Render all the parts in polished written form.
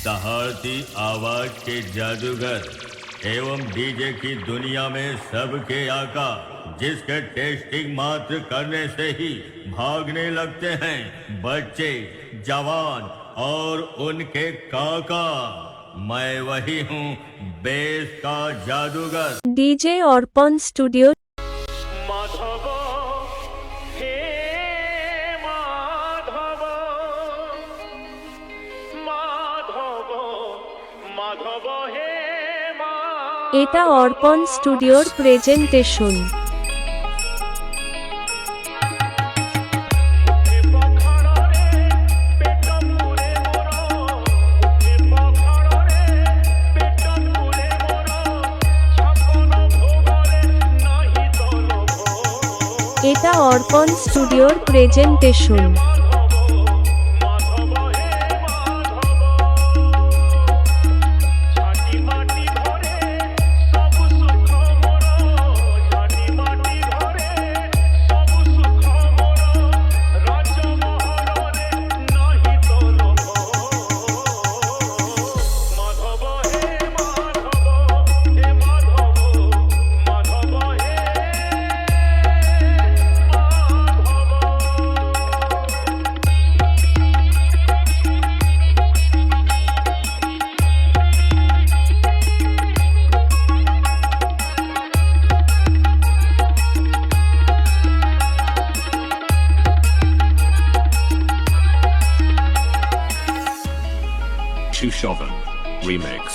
सहारती आवाज के जादूगर एवं डीजे की दुनिया में सबके आका, जिसके टेस्टिंग मात्र करने से ही भागने लगते हैं बच्चे, जवान और उनके काका। मैं वही हूँ बेस का जादूगर डीजे अर्पण स्टूडियो। माधव हे माधव, माधव माधव हे माधव। এটা অর্পণ স্টুডিওর প্রেজেন্টেশন। এটা অর্পণ স্টুডিওর প্রেজেন্টেশন। Chushovan Remix.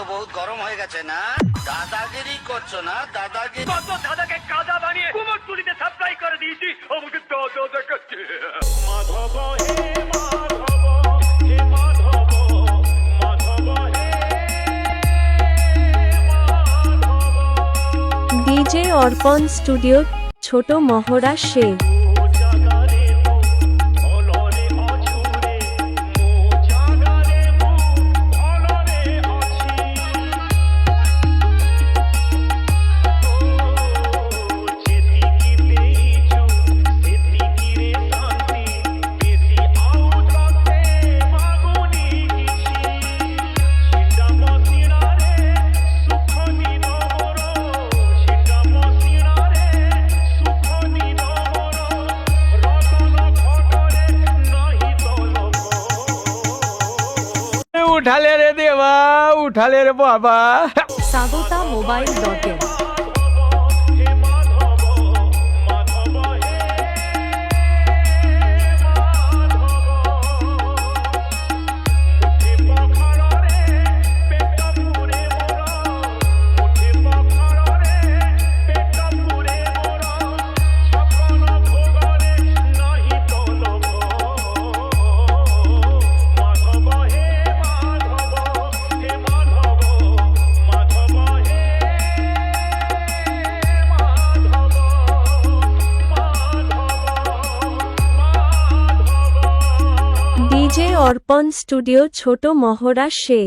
बहुत गरम हो गए ना दादागिरी করছো না দাদাগিরি কত দাদাকে কাদা বানিয়ে কুমোরটুলিতে সাপ্লাই করে দিয়েছি আমাকে দাদা দেখাচ্ছে মাধব হে মাধব হে মাধব মাধব হে মাধব। ডিজে অর্পণ স্টুডিও, ছোট মহড়া সে। उठाले रे देवा, उठाले रे बाबा। Swagata mobile .in। DJ Arpan studio, ছোট মহড়া সে।